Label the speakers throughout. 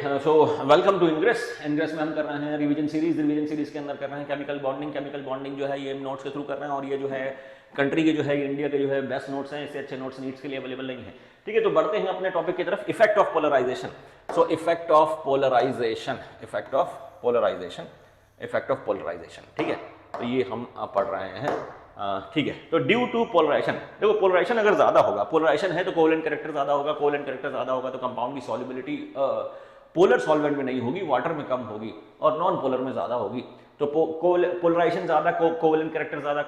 Speaker 1: So welcome to Ingress. Ingress में हम कर रहे हैं रिवीजन सीरीज के अंदर कर रहे हैं केमिकल बॉन्डिंग जो है ये नोट्स के थ्रू कर रहे हैं, और ये जो है कंट्री के जो है इंडिया के जो है बेस्ट नोट्स हैं, इससे अच्छे नोट्स नीट्स के लिए अवेलेबल नहीं है। ठीक है, तो बढ़ते हैं अपने टॉपिक की तरफ, effect of polarisation. So effect of polarisation, ठीक है, तो ये हम पढ़ रहे हैं। ठीक है, तो ड्यू टू पोलराइजेशन, देखो पोलराइजेशन अगर ज्यादा होगा, पोलराइजेशन है तो कोवेलेंट कैरेक्टर ज्यादा होगा, कोवेलेंट कैरेक्टर ज्यादा होगा तो कंपाउंड की सॉल्युबिलिटी पोलर सॉल्वेंट में नहीं होगी, वाटर में कम होगी और नॉन पोलर में ज्यादा होगी। तो पोलराइजेशन ज्यादा, कोवेलेंट कैरेक्टर ज्यादा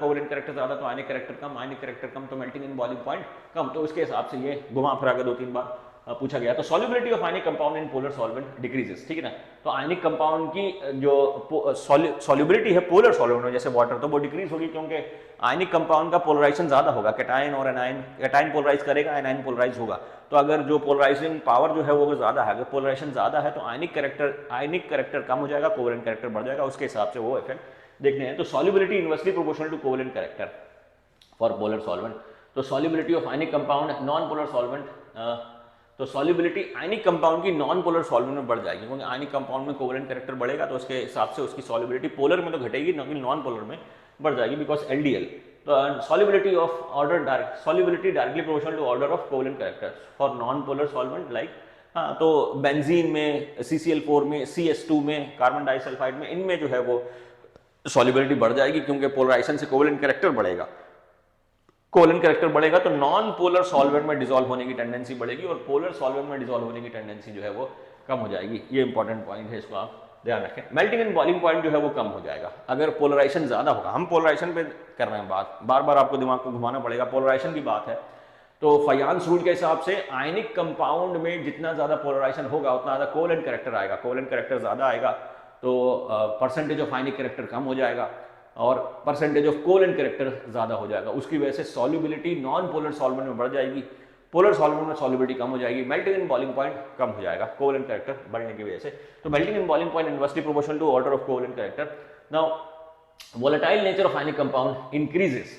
Speaker 1: तो आयनिक कैरेक्टर कम तो मेल्टिंग इन बॉइलिंग पॉइंट कम। तो उसके हिसाब से ये घुमा फिरा के 2-3 बार पूछा गया। तो solubility of ionic compound in polar solvent decreases, ठीक है ना। तो आयनिक कंपाउंड की जो सॉल्युबिलिटी है पोलर सॉल्वेंट में, जैसे वाटर, तो वो डिक्रीज होगी क्योंकि आयनिक कंपाउंड का पोलराइजेशन ज्यादा होगा। कैटायन और एनायन, कैटायन पोलराइज करेगा, एनायन पोलराइज होगा। तो अगर जो पोलराइजिंग पावर जो है वो ज्यादा है, अगर पोलराइजेशन ज्यादा है तो आयनिक कैरेक्टर कम हो जाएगा, कोवेलेंट कैरेक्टर बढ़ जाएगा, उसके हिसाब से वो इफेक्ट देखने हैं। तो solubility inversely proportional to covalent character for polar solvent. तो solubility of ionic compound non polar solvent, तो सॉल्युबिलिटी आयनिक कंपाउंड की नॉन पोलर सॉल्वेंट में बढ़ जाएगी, क्योंकि आयनिक कंपाउंड में कोवेलेंट कैरेक्टर बढ़ेगा तो उसके हिसाब से उसकी सॉल्युबिलिटी पोलर में तो घटेगी, नॉन पोलर में बढ़ जाएगी, बिकॉज एलडीएल। तो solubility of order direct, solubility directly proportional to order of covalent characters for non-polar solvent like, हाँ, तो बेंजीन में, CCl4 में, CS2 में, कार्बन डाइसल्फाइड में, इनमें जो है वो solubility बढ़ जाएगी क्योंकि पोलराइजेशन से कोवेलेंट कैरेक्टर बढ़ेगा। कोवेलेंट कैरेक्टर बढ़ेगा तो नॉन पोलर सॉल्वेंट में डिसॉल्व होने की टेंडेंसी बढ़ेगी और पोलर सॉल्वेंट में डिसॉल्व होने की टेंडेंसी जो है वो कम हो जाएगी। ये इंपॉर्टेंट पॉइंट है, इसको आप ध्यान रखें। मेल्टिंग एंड बॉइलिंग पॉइंट जो है वो कम हो जाएगा अगर पोलराइजेशन ज्यादा होगा। हम पोलराइजेशन पे कर रहे हैं बात, बार बार आपको दिमाग को घुमाना पड़ेगा, पोलराइजेशन की बात है। तो फयान्स रूल के हिसाब से आयनिक कंपाउंड में जितना ज्यादा पोलराइजेशन होगा उतना ज्यादा कोवेलेंट कैरेक्टर आएगा, कोवेलेंट कैरेक्टर ज्यादा आएगा तो परसेंटेज ऑफ आयनिक कैरेक्टर कम हो जाएगा और परसेंटेज ऑफ कोवेलेंट कैरेक्टर ज्यादा हो जाएगा। उसकी वजह से सॉल्युबिलिटी नॉन पोलर सॉल्वेंट में बढ़ जाएगी, पोलर सॉल्वेंट में सॉल्युबिलिटी कम हो जाएगी, मेल्टिंग एंड बॉइलिंग पॉइंट कम हो जाएगा कोवेलेंट कैरेक्टर बढ़ने की वजह से। तो melting and boiling point inversely proportional to order of covalent character. Now volatile nature of ionic compound increases,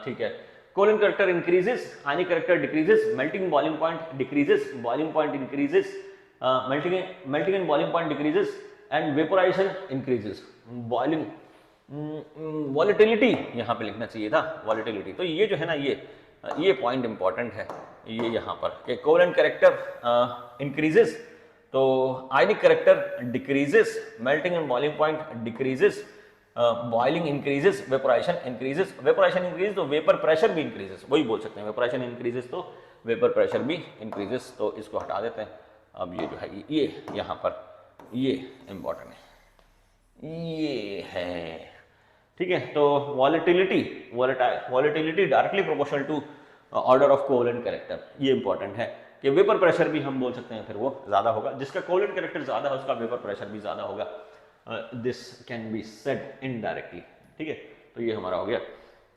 Speaker 1: ठीक है, covalent character increases, ionic character decreases, melting boiling point decreases, boiling point increases, melting and boiling point decreases and vaporization increases, boiling volatility यहाँ पे लिखना चाहिए था, volatility. तो ये जो है ना, ये पॉइंट इंपॉर्टेंट है, ये यहाँ पर कि कोवेलेंट कैरेक्टर इंक्रीजेस तो आयनिक character decreases, melting and boiling point decreases, boiling increases, vaporisation increase तो वेपर प्रेशर भी इंक्रीजेस, वही बोल सकते हैं, वेपोराइजेशन इंक्रीजेस तो वेपर प्रेशर भी इंक्रीजेस। तो इसको हटा देते हैं। अब ये जो है ये यहाँ पर ये इंपॉर्टेंट है, ये है, ठीक है। तो volatility directly proportional to order of covalent character, ये इंपॉर्टेंट है कि वेपर प्रेशर भी हम बोल सकते हैं फिर वो ज्यादा होगा, जिसका कोवेलेंट कैरेक्टर ज्यादा है उसका वेपर प्रेशर भी ज्यादा होगा। This can be said indirectly, ठीक है। तो ये हमारा हो गया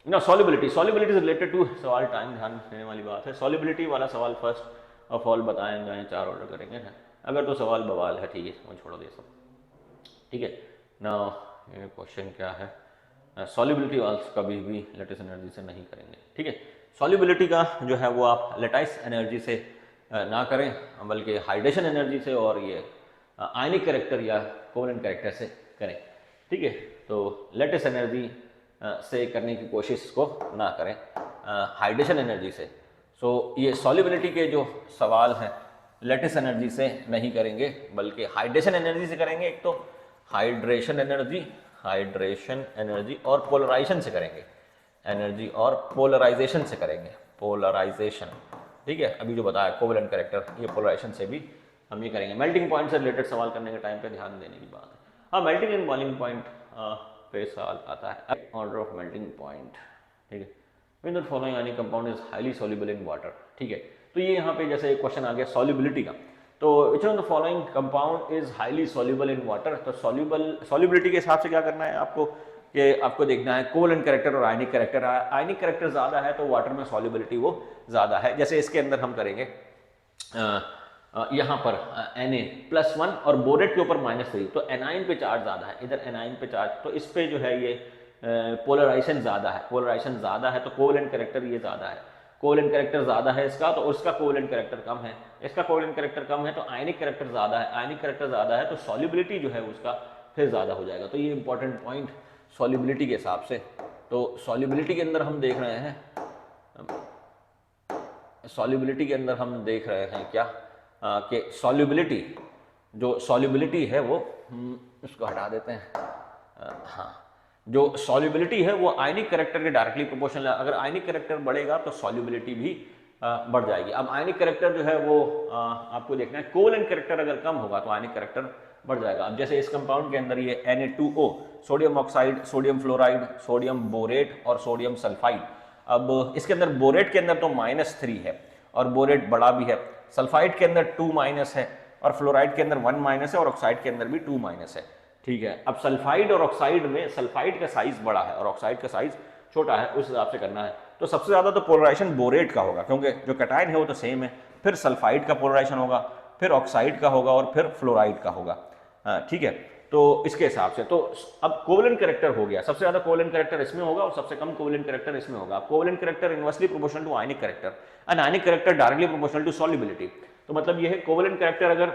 Speaker 1: ना। सॉल्युबिलिटी इज रिलेटेड टू सवाल, टाइम ध्यान देने वाली बात है। सॉल्युबिलिटी वाला सवाल फर्स्ट ऑफ ऑल बताएंगे, 4 ऑर्डर करेंगे है। अगर तो सवाल बवाल है, ठीक है, वो छोड़ो दे सब, ठीक है ना। ये क्वेश्चन क्या है, सॉल्युबिलिटी वाल्स कभी भी लेटिस एनर्जी से नहीं करेंगे, ठीक है। सॉल्युबिलिटी का जो है वो आप लेटाइस एनर्जी से ना करें, बल्कि हाइड्रेशन एनर्जी से और ये आयनिक कैरेक्टर या कोवेलेंट कैरेक्टर से करें, ठीक है। तो लेटिस एनर्जी से करने की कोशिश को ना करें, हाइड्रेशन एनर्जी से। सो ये सॉल्युबिलिटी के जो सवाल हैं लेटिस एनर्जी से नहीं करेंगे बल्कि हाइड्रेशन एनर्जी से करेंगे। एक तो हाइड्रेशन एनर्जी और पोलराइजेशन से करेंगे, एनर्जी और पोलराइजेशन से करेंगे, पोलराइजेशन, ठीक है। अभी जो बताया कोवेलेंट कैरेक्टर, ये पोलराइजेशन से भी हम ये करेंगे। मेल्टिंग पॉइंट से रिलेटेड सवाल करने के टाइम पे ध्यान देने की बात है। हाँ, मेल्टिंग एंड बॉइलिंग पॉइंट पे सवाल आता है, ऑर्डर ऑफ मेल्टिंग पॉइंट, ठीक है। When the following ionic compound is highly soluble in water, ठीक है। तो ये यहाँ पे जैसे एक क्वेश्चन आ गया सॉल्युबिलिटी का, तो which one the following compound is highly soluble in water. तो सॉल्युबिलिटी के हिसाब से क्या करना है आपको, कि आपको देखना है कोवेलेंट कैरेक्टर और आयनिक कैरेक्टर। आयनिक कैरेक्टर ज्यादा है तो वाटर में सॉल्युबिलिटी वो ज्यादा है। जैसे इसके अंदर हम करेंगे यहाँ पर Na+1 और बोरेट के ऊपर -3, तो एनाइन पे चार्ज ज्यादा है, इधर एनाइन पे चार्ज, तो इस पे जो है ये पोलराइजेशन ज्यादा है, तो कोवेलेंट कैरेक्टर ये ज्यादा है। कोवेलेंट कैरेक्टर ज़्यादा है इसका तो उसका कोवेलेंट कैरेक्टर कम है, इसका कोवेलेंट कैरेक्टर कम है तो आयनिक कैरेक्टर ज़्यादा है, आयनिक कैरेक्टर ज़्यादा है तो सॉल्युबिलिटी जो है उसका फिर ज़्यादा हो जाएगा। तो ये इंपॉर्टेंट पॉइंट सॉल्युबिलिटी के हिसाब से। तो सॉल्युबिलिटी के अंदर हम देख रहे हैं, सॉल्युबिलिटी के अंदर हम देख रहे हैं क्या कि सॉल्युबिलिटी, जो सॉल्युबिलिटी है वो इसको हटा देते हैं, हाँ, जो सॉल्युबिलिटी है वो आयनिक कैरेक्टर के डायरेक्टली प्रोपोर्शनल है। अगर आयनिक कैरेक्टर बढ़ेगा तो सॉल्युबिलिटी भी बढ़ जाएगी। अब आयनिक कैरेक्टर जो है वो आपको देखना है, कोवेलेंट कैरेक्टर अगर कम होगा तो आयनिक कैरेक्टर बढ़ जाएगा। अब जैसे इस कंपाउंड के अंदर ये Na2O, sodium oxide, sodium fluoride, sodium borate और सोडियम सल्फाइड। अब इसके अंदर बोरेट के अंदर तो -3 है और बोरेट बड़ा भी है, सल्फाइड के अंदर 2- है और फ्लोराइड के अंदर 1- है और ऑक्साइड के अंदर भी 2- है। ठीक है, अब सल्फाइड और ऑक्साइड में सल्फाइड का साइज बड़ा है और ऑक्साइड का साइज छोटा है, उस हिसाब से करना है। तो सबसे ज़्यादा तो पोलराइजेशन बोरेट का होगा क्योंकि जो कैटायन है वो तो सेम है, फिर सल्फाइड का पोलराइजेशन होगा, फिर ऑक्साइड का होगा और फिर फ्लोराइड का होगा। ठीक है, तो इसके हिसाब से तो अब कोवेलेंट कैरेक्टर हो गया, सबसे ज़्यादा कोवेलेंट कैरेक्टर इसमें होगा और सबसे कम कोवेलेंट कैरेक्टर इसमें होगा। Covalent character inversely proportional to ionic character and ionic character directly proportional to solubility. तो मतलब ये है कोवेलेंट कैरेक्टर, अगर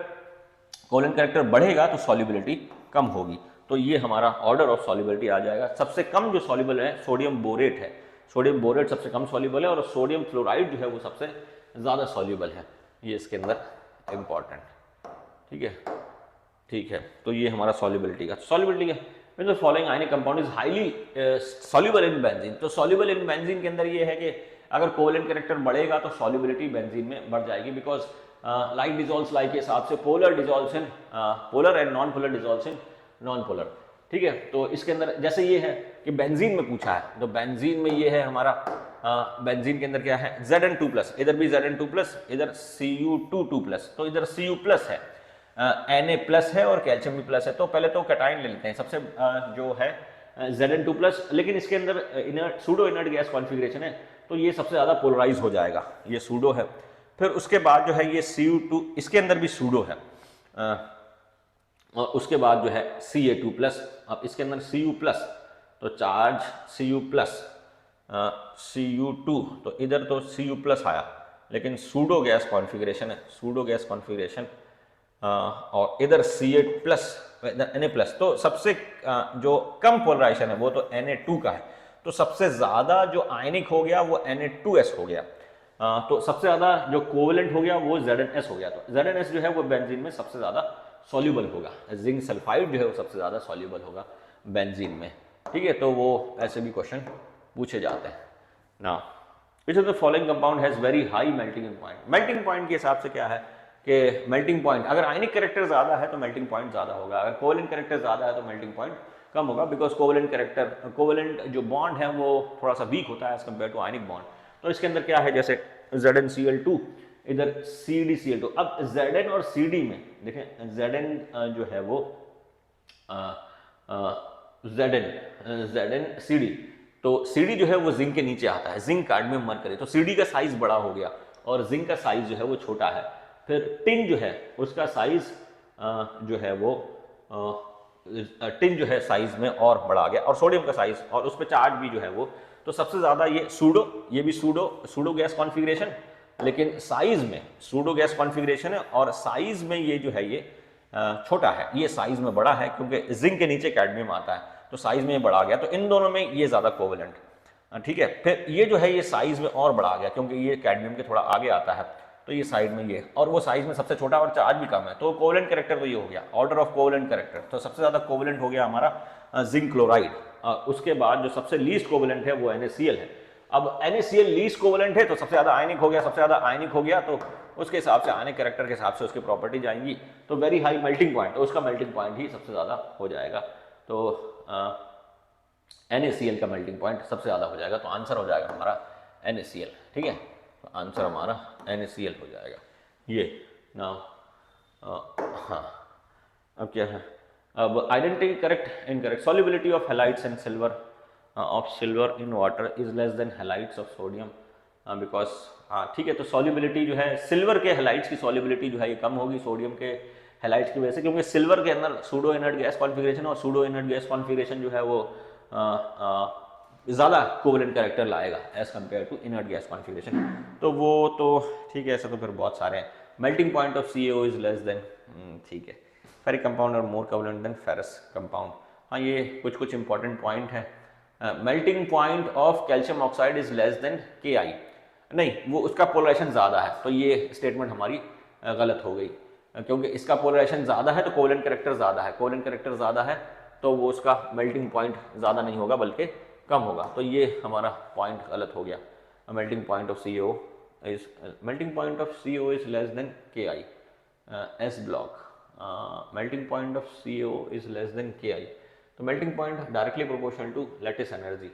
Speaker 1: कोवेलेंट कैरेक्टर बढ़ेगा तो सॉल्युबिलिटी कम होगी। तो ये हमारा ऑर्डर ऑफ सॉल्युबिलिटी आ जाएगा। सबसे कम जो सॉल्युबल है सोडियम बोरेट है, सोडियम बोरेट सबसे कम सॉल्युबल है और सोडियम फ्लोराइड जो है वो सबसे ज़्यादा सॉल्युबल है, ये इसके अंदर इंपॉर्टेंट। ठीक है, ठीक है, तो ये हमारा सॉल्युबिलिटी का सॉल्युबिलिटी है। Mean the following ionic compound is highly soluble in benzene. तो सॉल्युबल इन बेंजीन के अंदर ये है कि अगर कोवेलेंट कैरेक्टर बढ़ेगा तो सॉल्युबिलिटी बेंजीन में बढ़ जाएगी, बिकॉज लाइक डिजॉल्व्स लाइक के हिसाब से polar dissolves in polar and non polar dissolves in non polar. ठीक है, तो इसके अंदर जैसे ये है कि बेंजीन में पूछा है, तो बेंजीन में ये है हमारा बेंजीन के अंदर क्या है Zn2+, इधर भी Zn2+, इधर Cu2+, तो इधर Cu+ है, Na+ है और कैल्शियम भी प्लस है। तो पहले तो कैटायन ले लेते हैं, सबसे जो है Zn2+, लेकिन इसके अंदर inert pseudo inert gas configuration है तो ये सबसे ज़्यादा पोलराइज हो जाएगा, ये सूडो है। फिर उसके बाद जो है ये Cu2, इसके अंदर भी सूडो है, और उसके बाद जो है Ca2+, अब इसके अंदर Cu+, तो चार्ज Cu+, Cu2, तो इधर तो Cu+ आया लेकिन सूडो गैस कॉन्फ़िगरेशन है, सूडो गैस कॉन्फ़िगरेशन, और इधर Ca+, Na+, तो सबसे जो कम पोलराइजेशन है वो तो Na2 का है। तो सबसे ज़्यादा जो आयनिक हो गया वो Na2S हो गया, तो सबसे ज़्यादा जो कोवेलेंट हो गया वो ZnS हो गया। तो ZnS जो है वो बेंजीन में सबसे ज़्यादा सॉल्युबल होगा, जिंक सल्फाइड जो है वो सबसे ज़्यादा सॉल्युबल होगा बेंजीन में। ठीक है, तो वो ऐसे भी क्वेश्चन पूछे जाते हैं ना। विच of the following compound has very high melting point. Melting point के हिसाब से क्या है कि मेल्टिंग पॉइंट, अगर आयनिक कैरेक्टर ज़्यादा है तो मेल्टिंग पॉइंट ज़्यादा होगा, अगर कोवेलेंट कैरेक्टर ज़्यादा है तो मेल्टिंग पॉइंट कम होगा, बिकॉज कोवेलेंट कैरेक्टर, कोवेलेंट जो बॉन्ड है वो थोड़ा सा वीक होता है as compare to ionic bond. तो इसके अंदर क्या है, जैसे ZnCl2, इधर CdCl2। अब Zn और Cd में देखें, Zn जो है वो ZnCd, तो Cd जो है वो जिंक के नीचे आता है, जिंक कैडमियम मरकरी, तो Cd का साइज बड़ा हो गया और जिंक का साइज जो है वो छोटा है। फिर टिन जो है उसका साइज जो है वो टिन जो है साइज में और बढ़ा गया, और सोडियम का साइज और उस पर चार्ज भी जो है वो, तो सबसे ज़्यादा ये सूडो, ये भी सूडो गैस कॉन्फ़िगरेशन, लेकिन साइज में सूडो गैस कॉन्फ़िगरेशन है और साइज में ये जो है ये छोटा है, ये साइज में बड़ा है क्योंकि जिंक के नीचे कैडमियम आता है, तो साइज में बढ़ा गया, तो इन दोनों में ये ज़्यादा कोवेलेंट। ठीक है, फिर ये जो है ये साइज में और बढ़ा गया क्योंकि ये कैडमियम के थोड़ा आगे आता है, तो ये साइड में ये, और वो साइज में सबसे छोटा और चार्ज भी कम है, तो कोवेलेंट कैरेक्टर तो ये हो गया, ऑर्डर ऑफ कोवेलेंट कैरेक्टर। तो सबसे ज़्यादा कोवेलेंट हो गया हमारा जिंक क्लोराइड, उसके बाद जो सबसे लीस्ट कोवेलेंट है वो NaCl है। अब NaCl लीस्ट कोवेलेंट है तो सबसे ज़्यादा आयनिक हो गया, सबसे ज़्यादा आयनिक हो गया तो उसके हिसाब से आयनिक कैरेक्टर के हिसाब से उसकी प्रॉपर्टीज आएंगी, तो वेरी हाई मेल्टिंग पॉइंट, तो उसका मेल्टिंग पॉइंट ही सबसे ज़्यादा हो जाएगा। तो NaCl का मेल्टिंग पॉइंट सबसे ज़्यादा हो जाएगा, तो आंसर हो जाएगा हमारा NaCl। ठीक है, तो आंसर हमारा NaCl हो जाएगा ये ना। हाँ, अब क्या है, अब identity correct incorrect, solubility of halides and silver of silver in water is less then halides of sodium, because ठीक है, तो सॉल्युबिलिटी जो है सिल्वर के हैलाइड्स की सॉल्युबिलिटी जो है ये कम होगी सोडियम के हैलाइड्स की वजह से, क्योंकि सिल्वर के अंदर सूडो इनर्ट गैस कॉन्फ़िगरेशन, और सूडो इनर्ट गैस कॉन्फ़िगरेशन जो है वो ज़्यादा कोवेलेंट कैरेक्टर लाएगा as compare to inert gas configuration. तो वो तो ठीक है, ऐसा तो फिर बहुत सारे हैं। Melting point of CaO is less then, ठीक है। फेरिक कंपाउंड और मोर कोवेलेंट देन फेरस कंपाउंड। हाँ, ये कुछ कुछ इंपॉर्टेंट पॉइंट है। Melting point of calcium oxide is less than Ki, नहीं वो उसका पोलराइजेशन ज़्यादा है, तो ये स्टेटमेंट हमारी गलत हो गई, क्योंकि इसका पोलराइजेशन ज़्यादा है तो कोवेलेंट कैरेक्टर ज़्यादा है, कोवेलेंट कैरेक्टर ज़्यादा है तो वो उसका मेल्टिंग पॉइंट ज़्यादा नहीं होगा बल्कि कम होगा, तो ये हमारा पॉइंट गलत हो गया। Melting point of CO is less than Ki, S block. Melting point of CO is less than Ki, तो melting point directly proportional to lattice energy.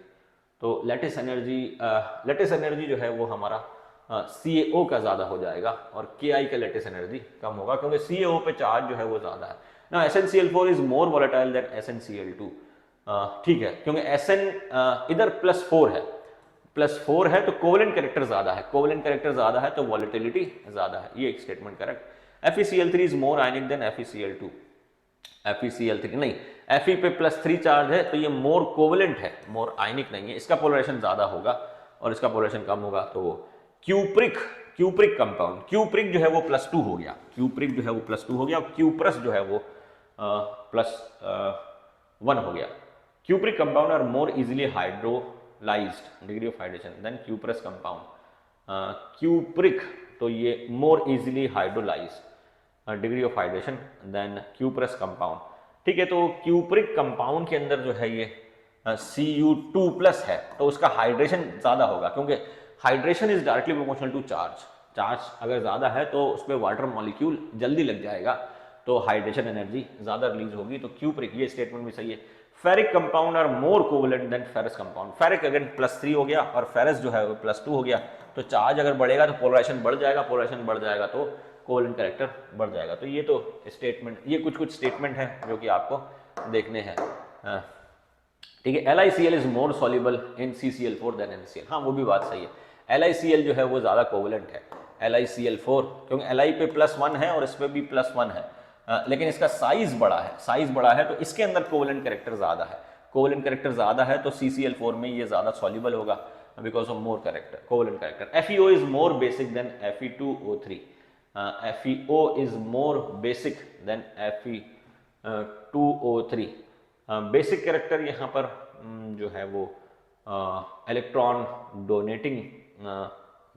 Speaker 1: तो लैटिस एनर्जी जो है वो हमारा CaO का ज़्यादा हो जाएगा और Ki का लैटिस एनर्जी कम होगा, क्योंकि CaO पे चार्ज जो है वो ज़्यादा है ना। SnCl4 is more volatile then SnCl2, ठीक है, क्योंकि Sn इधर +4 है तो कोवेलेंट कैरेक्टर ज़्यादा है, कोवेलेंट कैरेक्टर ज़्यादा है तो वॉलेटिलिटी ज़्यादा है, ये एक statement correct. FeCl3 is more ionic than FeCl2, FeCl3 नहीं, Fe पे +3 चार्ज है तो ये मोर कोवेलेंट है, मोर आयनिक नहीं है, इसका पोलराइजेशन ज़्यादा होगा और इसका पोलराइजेशन कम होगा। तो वो क्यूप्रिक कंपाउंड, क्यूप्रिक जो है वो +2 हो गया, क्यूप्रिक जो है वो +2 हो गया और क्यूप्रस जो है वो +1 हो गया। Cupric compound are more easily hydrolysed degree of hydration than cuprous compound. Cupric तो ये more easily hydrolysed degree of hydration than cuprous compound, ठीक है। तो क्यूप्रिक कंपाउंड के अंदर जो है ये Cu2+ है तो उसका हाइड्रेशन ज़्यादा होगा, क्योंकि hydration is directly proportional to charge, charge अगर ज़्यादा है तो उस पर वाटर मॉलिक्यूल जल्दी लग जाएगा तो हाइड्रेशन एनर्जी ज़्यादा रिलीज होगी, तो क्यूप्रिक, ये स्टेटमेंट भी सही है। Ferric compound are more covalent than ferrous compound, ferric again +3 हो गया और फेरस जो है वो +2 हो गया, तो चार्ज अगर बढ़ेगा तो पोलराइजेशन बढ़ जाएगा, पोलराइजेशन बढ़ जाएगा तो कोवेलेंट कैरेक्टर बढ़ जाएगा। तो ये तो स्टेटमेंट, ये कुछ कुछ स्टेटमेंट है जो कि आपको देखने हैं, ठीक है। LiCl is more soluble in CCl4 than NaCl, हाँ वो भी बात सही है। LiCl जो है वो ज़्यादा कोवेलेंट है, LiCl4, क्योंकि Li पे +1 है और इस पर भी +1 है, लेकिन इसका साइज बड़ा है तो इसके अंदर कोवेलेंट कैरेक्टर ज़्यादा है, कोवेलेंट कैरेक्टर ज़्यादा है तो CCl4 में ये ज़्यादा सॉल्युबल होगा because of more character, covalent character. FeO is more basic than Fe2O3, FeO is more basic than Fe2O3। Basic character यहाँ पर जो है वो इलेक्ट्रॉन डोनेटिंग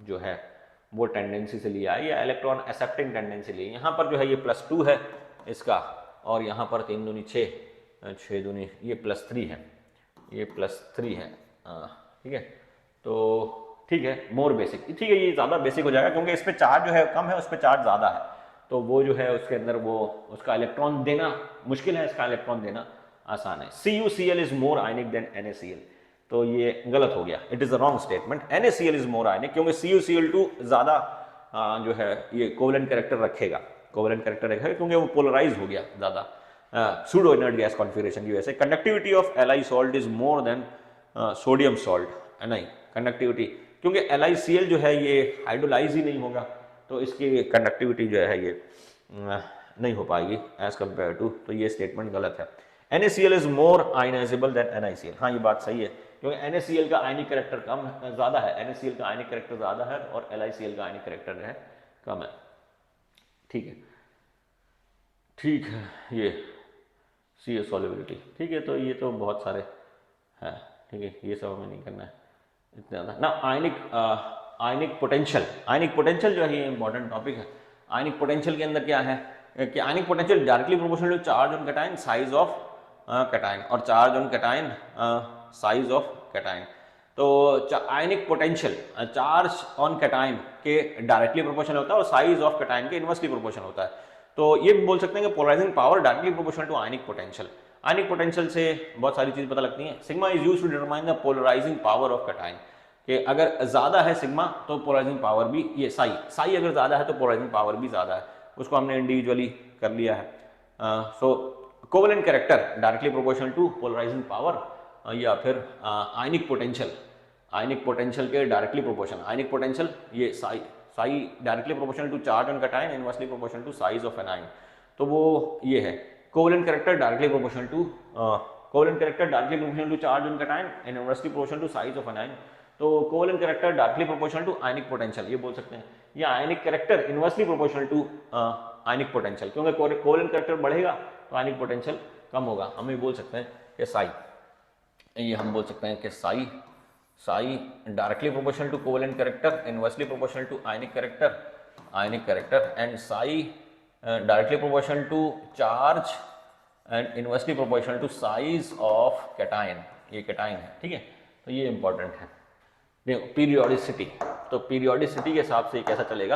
Speaker 1: जो है वो टेंडेंसी से लिया है या इलेक्ट्रॉन एक्सेप्टिंग टेंडेंसी ली है। यहाँ पर जो है ये +2 है इसका और यहाँ पर 3 दूनी 6, 6 दूनी ये +3 है, ये +3 है, ठीक है। तो ठीक है, मोर बेसिक, ठीक है, ये ज़्यादा बेसिक हो जाएगा क्योंकि इस पर चार्ज जो है कम है, उस पर चार्ज ज़्यादा है, तो वो जो है उसके अंदर वो उसका इलेक्ट्रॉन देना मुश्किल है, इसका इलेक्ट्रॉन देना आसान है। CuCl is more ionic than NaCl, तो ये गलत हो गया, it is a wrong statement. NaCl is more ionic क्योंकि CuCl2 ज़्यादा जो है ये कोवेलेंट कैरेक्टर रखेगा, कोवेलेंट कैरेक्टर रखेगा क्योंकि वो पोलराइज हो गया ज़्यादा सूडो इनर्ट गैस कॉन्फिगरेशन की वजह से। Conductivity of Li salt is more than sodium salt, नहीं कंडक्टिविटी, क्योंकि LiCl जो है ये हाइड्रोलाइज ही नहीं होगा तो इसकी कंडक्टिविटी जो है ये नहीं हो पाएगी एज कम्पेयर टू, तो ये स्टेटमेंट गलत है। NaCl is more ionisable than NiCl, हाँ ये बात सही है क्योंकि NaCl का आयनिक कैरेक्टर कम ज़्यादा है, NaCl का आयनिक कैरेक्टर ज़्यादा है और LiCl का आयनिक कैरेक्टर जो है कम है, ठीक है, ठीक है। ये CA सॉल्युबिलिटी, ठीक है, तो ये तो बहुत सारे हैं, ठीक है, ये सब हमें नहीं करना है इतना ज़्यादा ना। आयनिक पोटेंशियल जो है ये इंपॉर्टेंट टॉपिक है। आयनिक पोटेंशियल के अंदर क्या है कि ionic potential directly proportional to charge on cation size of cation और charge on cation size of cation. तो ionic potential charge on cation के डायरेक्टली प्रोपोर्शनल होता है और साइज ऑफ कैटायन के इनवर्सली प्रोपोर्शनल होता है। तो ये बोल सकते हैं कि polarising power directly proportional to ionic potential. Ionic potential से बहुत सारी चीज़ पता लगती हैं। Sigma is used to determine the polarising power of cation, कि अगर ज़्यादा है सिग्मा तो पोलराइजिंग पावर भी, ये साई अगर ज़्यादा है तो पोलराइजिंग पावर भी ज़्यादा है, उसको हमने इंडिविजुअली कर लिया है। So covalent character directly proportional to polarising power या फिर आयनिक पोटेंशियल के डायरेक्टली प्रोपोर्शनल, आयनिक पोटेंशियल ये psi directly proportional to charge on cation, inversely proportional to size of anion, तो वो ये है। Covalent character directly proportional to covalent character directly proportional to charge on cation and inversely proportional to size of anion. तो covalent character directly proportional to ionic potential, ये बोल सकते हैं, या ionic character inversely proportional to ionic potential, क्योंकि covalent character बढ़ेगा तो ionic potential कम होगा। हम ये बोल सकते हैं कि साई, ये हम बोल सकते हैं कि psi directly proportional to covalent character, inversely proportional to ionic character and psi directly proportional to charge and inversely proportional to size of cation, ये कैटायन है, ठीक है। तो ये इंपॉर्टेंट है। देखो पीरियोडिसिटी, तो पीरियोडिसिटी के हिसाब से कैसा चलेगा,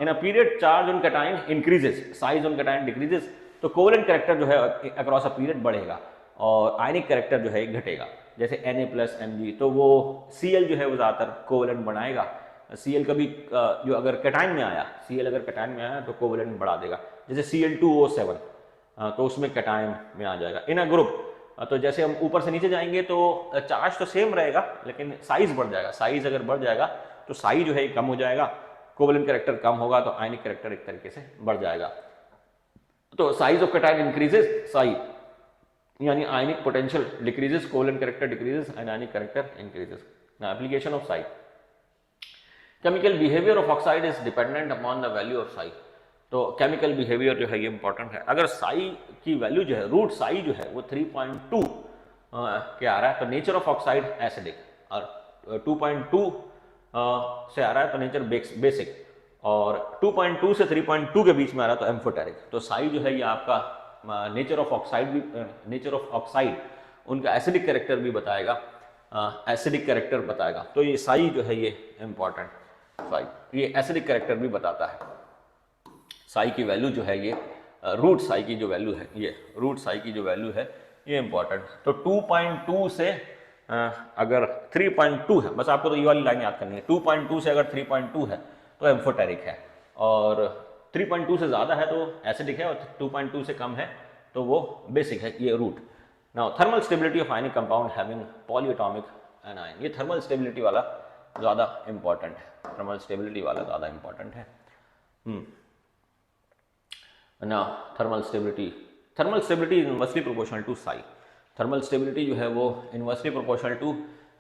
Speaker 1: in a period charge on cation increases, size on cation decreases, तो कोवेलेंट कैरेक्टर जो है अक्रॉस अ पीरियड बढ़ेगा और आयनिक कैरेक्टर जो है घटेगा। जैसे Na+Mg, तो वो Cl जो है वो ज़्यादातर कोवेलेंट बनाएगा। Cl कभी जो अगर कैटायन में आया, Cl अगर कैटायन में आया तो कोवेलेंट बढ़ा देगा। जैसे Cl2O7, तो उसमें कैटायन में आ जाएगा। इन अ ग्रुप, तो जैसे हम ऊपर से नीचे जाएंगे तो चार्ज तो सेम रहेगा लेकिन साइज बढ़ जाएगा। साइज अगर बढ़ जाएगा तो साइज जो है कम हो जाएगा, कोवेलेंट कैरेक्टर कम होगा तो आयनिक कैरेक्टर एक तरीके से बढ़ जाएगा। तो size of cation increases, psi यानी ionic potential decreases, covalent character decreases and ionic character increases. Now application of psi, chemical behaviour of oxide is dependent upon the value of psi. तो chemical behaviour जो है ये important है। अगर साई की value जो है, रूट साई जो है वो 3.2 के आ रहा है तो नेचर ऑफ ऑक्साइड एसिडिक, और 2.2 से आ रहा है तो नेचर बेसिक, और 2.2 से 3.2 के बीच में आ रहा है तो एम्फोटेरिक। तो साई जो है ये आपका नेचर ऑफ ऑक्साइड भी, नेचर ऑफ ऑक्साइड उनका एसिडिक कैरेक्टर भी बताएगा, एसिडिक कैरेक्टर बताएगा। तो ये साई जो है ये इंपॉर्टेंट, साई ये एसिडिक कैरेक्टर भी बताता है। साई की वैल्यू जो है ये रूट साई की जो वैल्यू है, ये रूट साई की जो वैल्यू है ये इंपॉर्टेंट। तो 2.2 से अगर 3.2 है, बस आपको तो ये वाली लाइन याद करनी है, 2.2 से अगर 3.2 है तो एम्फोटेरिक है, और 3.2 से ज़्यादा है तो एसिडिक है, और 2.2 से कम है तो वो बेसिक है, ये root. Now thermal stability of ionic compound having polyatomic anion, ये थर्मल स्टेबिलिटी वाला ज़्यादा इंपॉर्टेंट है, थर्मल स्टेबिलिटी वाला ज़्यादा इंपॉर्टेंट है। ना thermal stability inversely proportional to psi, thermal stability जो है वो इनवर्सली प्रोपोर्शनल टू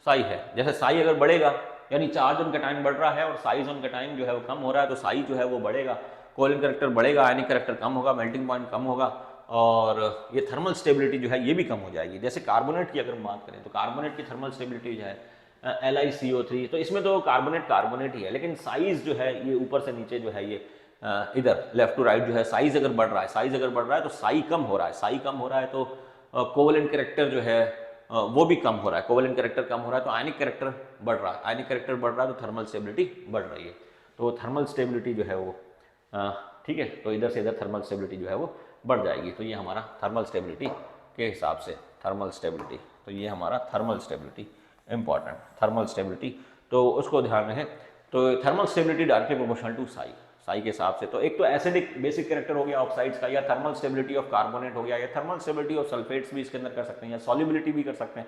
Speaker 1: साई है। जैसे साई अगर बढ़ेगा यानी चार्ज ऑन कैटायन बढ़ रहा है और साइज ऑन कैटायन जो है वो कम हो रहा है, तो साई जो है वो बढ़ेगा, कोवेलेंट कैरेक्टर बढ़ेगा, आयनिक कैरेक्टर कम होगा, मेल्टिंग पॉइंट कम होगा, और ये थर्मल स्टेबिलिटी जो है ये भी कम हो जाएगी। जैसे कार्बोनेट की अगर बात करें तो कार्बोनेट की थर्मल स्टेबिलिटी जो है LiCO3, तो इसमें तो कार्बोनेट ही है, लेकिन साइज जो है ये ऊपर से नीचे जो है ये इधर लेफ्ट टू राइट जो है साइज अगर बढ़ रहा है, तो साई कम हो रहा है, तो कोवेलेंट कैरेक्टर जो है वो भी कम हो रहा है, कोवेलेंट कैरेक्टर कम हो रहा है तो आयनिक कैरेक्टर बढ़ रहा है, तो थर्मल स्टेबिलिटी बढ़ रही है। तो थर्मल स्टेबिलिटी जो है वो ठीक है, तो इधर से इधर थर्मल स्टेबिलिटी जो है वो बढ़ जाएगी। तो ये हमारा थर्मल स्टेबिलिटी के हिसाब से थर्मल स्टेबिलिटी, तो ये हमारा thermal stability important, thermal stability तो उसको ध्यान रखें। तो thermal stability directly proportional to psi के हिसाब से, तो एक तो एसिडिक बेसिक कैरेक्टर हो गया ऑक्साइड्स का, या थर्मल स्टेबिलिटी ऑफ कार्बोनेट हो गया, या थर्मल स्टेबिलिटी ऑफ सल्फेट्स भी इसके अंदर कर सकते हैं, या सॉल्युबिलिटी भी कर सकते हैं,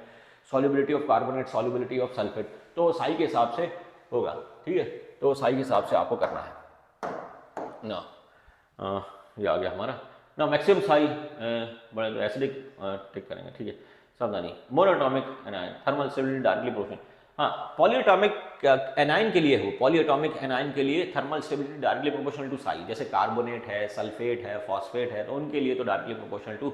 Speaker 1: solubility of carbonate, solubility of sulphate, तो साई के हिसाब से होगा, ठीक है। तो साई के हिसाब से आपको करना है ना। ये आ गया हमारा ना मैक्सिमम साई बड़े तो एसिडिक टिक करेंगे, ठीक है, सावधानी। Monatomic anion thermal stability directly proportional, हाँ पॉलीएटॉमिक एनायन के लिए हो, पॉलीएटॉमिक एनायन के लिए thermal stability directly proportional to psi. जैसे कार्बोनेट है, सल्फेट है, फॉस्फेट है, तो उनके लिए तो डायरेक्टली प्रोपोर्शनल टू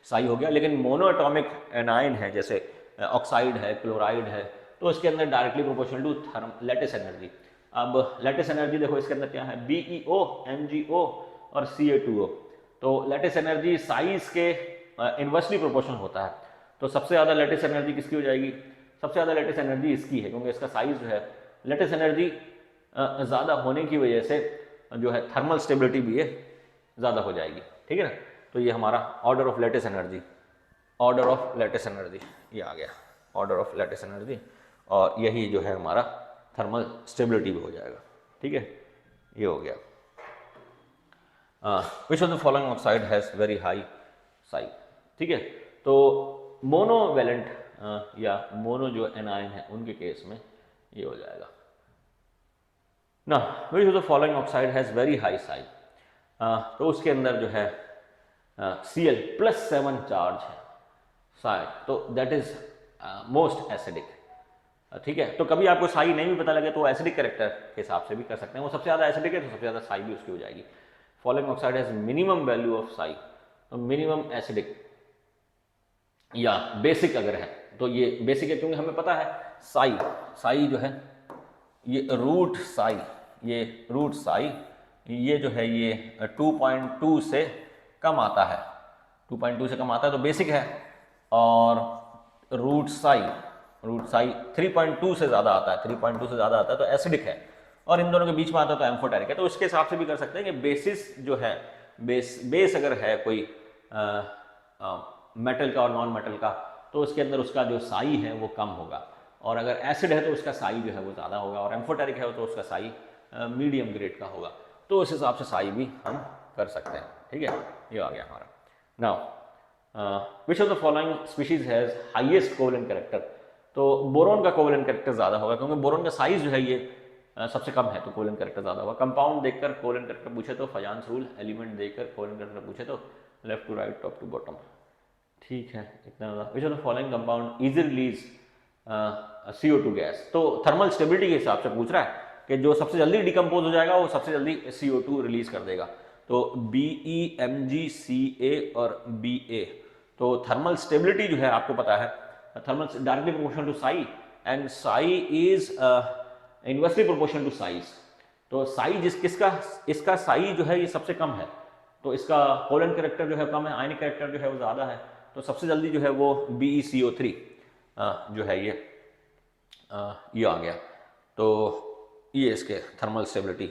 Speaker 1: साई हो गया। लेकिन मोनोएटॉमिक एनायन है जैसे ऑक्साइड है, क्लोराइड है, तो इसके अंदर directly proportional to lattice energy. अब लैटिस एनर्जी देखो इसके अंदर क्या है, BeO, MgO और Ca2O। तो लैटिस एनर्जी साइज के इन्वर्सली प्रोपोर्शनल होता है, तो सबसे ज़्यादा लैटिस एनर्जी किसकी हो जाएगी, सबसे ज़्यादा लैटिस एनर्जी इसकी है, क्योंकि इसका साइज जो है लैटिस एनर्जी ज़्यादा होने की वजह से जो है थर्मल स्टेबिलिटी भी ये ज़्यादा हो जाएगी, ठीक है ना। तो ये हमारा ऑर्डर ऑफ लैटिस एनर्जी, ये आ गया ऑर्डर ऑफ लैटिस एनर्जी, और यही जो है हमारा थर्मल स्टेबिलिटी भी हो जाएगा, ठीक है, ये हो गया। विच of the following oxide has very high Sai, ठीक है। तो मोनोवेलेंट या मोनो जो एनायन है उनके केस में ये हो जाएगा ना। विच of the following oxide has very high Sai, तो उसके अंदर जो है Cl+7 चार्ज है, साई, तो दैट इज मोस्ट एसिडिक। ठीक है, तो कभी आपको साई नहीं भी पता लगे तो एसिडिक कैरेक्टर के हिसाब से भी कर सकते हैं। वो सबसे ज़्यादा एसिडिक है तो सबसे ज़्यादा साई भी उसकी हो जाएगी। Following oxide has minimum value of psi, तो मिनिमम एसिडिक या बेसिक अगर है तो ये बेसिक है, क्योंकि हमें पता है साई, साई जो है ये रूट साई, ये रूट साई ये जो है ये 2.2 से कम आता है, 2.2 से कम आता है तो बेसिक है। और रूट साई 3.2 से ज़्यादा आता है, 3.2 से ज़्यादा आता है तो एसिडिक है। और इन दोनों के बीच में आता है तो एम्फोटेरिक है। तो उसके हिसाब से भी कर सकते हैं कि बेसिस जो है, बेस अगर है कोई मेटल का और नॉन मेटल का, तो उसके अंदर उसका जो साई है वो कम होगा। और अगर एसिड है तो उसका साई जो है वो ज़्यादा होगा। और एम्फोटेरिक है तो उसका साई मीडियम ग्रेड का होगा। तो उस हिसाब से साई भी हम कर सकते हैं। ठीक है, ये आ गया हमारा। Now which of the following species has highest covalent character, तो बोरोन का कोवेलेंट कैरेक्टर ज़्यादा होगा, क्योंकि बोरोन का साइज जो है ये सबसे कम है तो कोवेलेंट कैरेक्टर ज़्यादा होगा। कंपाउंड देखकर कोवेलेंट कैरेक्टर पूछे तो फजान्स रूल, एलिमेंट देखकर कोवेलेंट कैरेक्टर पूछे तो left to right, top to bottom. ठीक है, इतना ज़्यादा। Which of the following compound easy release CO2 gas, तो थर्मल स्टेबिलिटी के हिसाब से पूछ रहा है कि जो सबसे जल्दी डिकम्पोज हो जाएगा वो सबसे जल्दी CO2 रिलीज कर देगा। तो BeMgCa और Ba, तो थर्मल स्टेबिलिटी जो है आपको पता है thermal directly proportional to psi, and psi is inversely proportional to size. तो साई किसका, इसका साई जो है ये सबसे कम है तो इसका कोवेलेंट कैरेक्टर जो है कम है, आयनिक कैरेक्टर जो है वो ज़्यादा है। तो सबसे जल्दी जो है वो BeCO3 जो है ये आ गया। तो ये इसके थर्मल स्टेबिलिटी,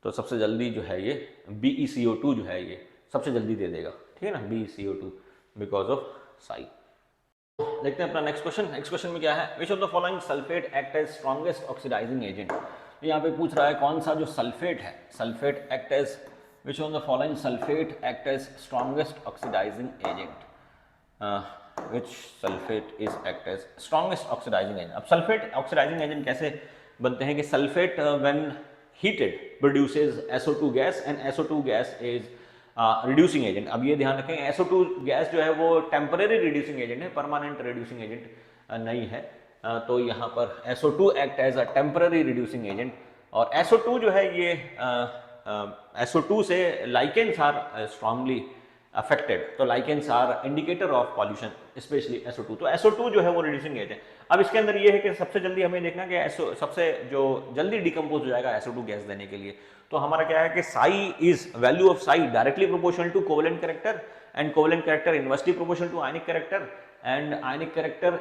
Speaker 1: तो सबसे जल्दी जो है ये BeCO2 जो है ये सबसे जल्दी दे देगा। ठीक है ना, BeCO2 बिकॉज ऑफ साई। देखते हैं अपना नेक्स्ट क्वेश्चन। नेक्स्ट क्वेश्चन में क्या है, which of the following sulphate act as strongest oxidising agent. यहाँ पे पूछ रहा है कौन सा जो सल्फेट है, sulphate act as, which of the following sulphate act as strongest oxidising agent, which sulphate is act as strongest oxidising agent. अब सल्फेट ऑक्सीडाइजिंग एजेंट कैसे बनते हैं कि sulphate when heated produces SO2 gas, and SO2 gas is reducing agent. अब ये ध्यान रखें SO2 gas जो है वो टेम्परेरी रिड्यूसिंग एजेंट है, परमानेंट रिड्यूसिंग एजेंट नहीं है। तो यहाँ पर SO2 act as a temporary reducing agent. और SO2 जो है ये SO2 से लाइकेन्स आर स्ट्रांगली अफेक्टेड, तो lichens are indicator of pollution, specially SO2। तो SO2 जो है वो रिड्यूसिंग एजेंट है। अब इसके अंदर ये है कि सबसे जल्दी हमें देखना कि सबसे जो जल्दी डिकम्पोज हो जाएगा SO2 गैस देने के लिए, तो हमारा क्या है कि psi is value of psi directly proportional to covalent character, and covalent character inversely proportional to ionic character, and ionic character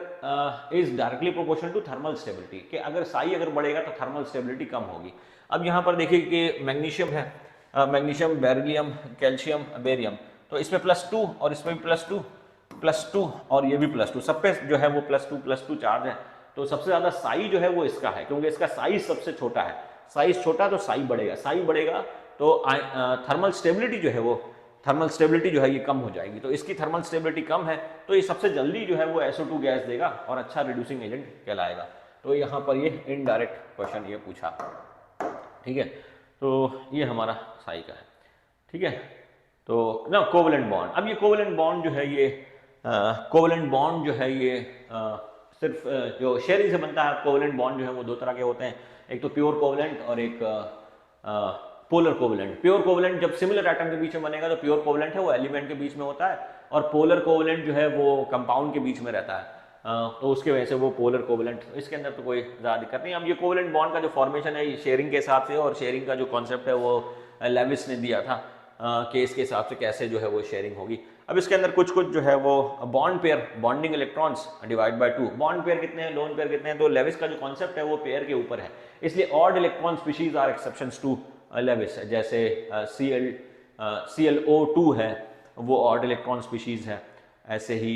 Speaker 1: is directly proportional to thermal stability. कि अगर साई अगर बढ़ेगा तो थर्मल स्टेबिलिटी कम होगी। अब यहाँ पर देखिए कि मैग्नीशियम है, मैग्नीशियम, बेरिलियम, कैल्शियम, बेरियम, तो इसमें +2 और इसमें भी +2 और ये भी +2, सब पे जो है वो +2 चार्ज है। तो सबसे ज़्यादा साई जो है वो इसका है, क्योंकि इसका साइज सबसे छोटा है। साइज छोटा तो साई बढ़ेगा तो थर्मल स्टेबिलिटी जो है वो, थर्मल स्टेबिलिटी जो है ये कम हो जाएगी। तो इसकी थर्मल स्टेबिलिटी कम है तो ये सबसे जल्दी जो है वो SO2 गैस देगा और अच्छा रिड्यूसिंग एजेंट कहलाएगा। तो यहाँ पर ये इनडायरेक्ट क्वेश्चन ये पूछा। ठीक है, तो ये हमारा साई का है। ठीक है, तो ना कोवेलेंट बॉन्ड, अब ये कोवेलेंट बॉन्ड जो है ये कोवेलेंट बॉन्ड जो है ये सिर्फ जो शेयरिंग से बनता है। कोवेलेंट बॉन्ड जो है वो दो तरह के होते हैं, एक तो प्योर कोवेलेंट और एक पोलर कोवेलेंट। प्योर कोवेलेंट जब सिमिलर एटम के बीच में बनेगा तो प्योर कोवेलेंट है वो एलिमेंट के बीच में होता है, और पोलर कोवेलेंट जो है वो कंपाउंड के बीच में रहता है। तो उसके वजह से वो पोलर कोवेलेंट, इसके अंदर तो कोई ज़्यादा दिक्कत नहीं। अब ये कोवेलेंट बॉन्ड का जो फॉर्मेशन है ये शेयरिंग के हिसाब से, और शेयरिंग का जो कॉन्सेप्ट है वो लेविस ने दिया था कि इसके हिसाब से कैसे जो है वो शेयरिंग होगी। अब इसके अंदर कुछ जो है वो bond pair, bonding electrons divide by 2, bond pair कितने हैं, लोन पेयर कितने हैं, तो लेविस का जो कॉन्सेप्ट है वो पेयर के ऊपर है, इसलिए odd electron species are exceptions to Lewis. जैसे ClO2 है वो ऑड इलेक्ट्रॉन स्पीशीज है, ऐसे ही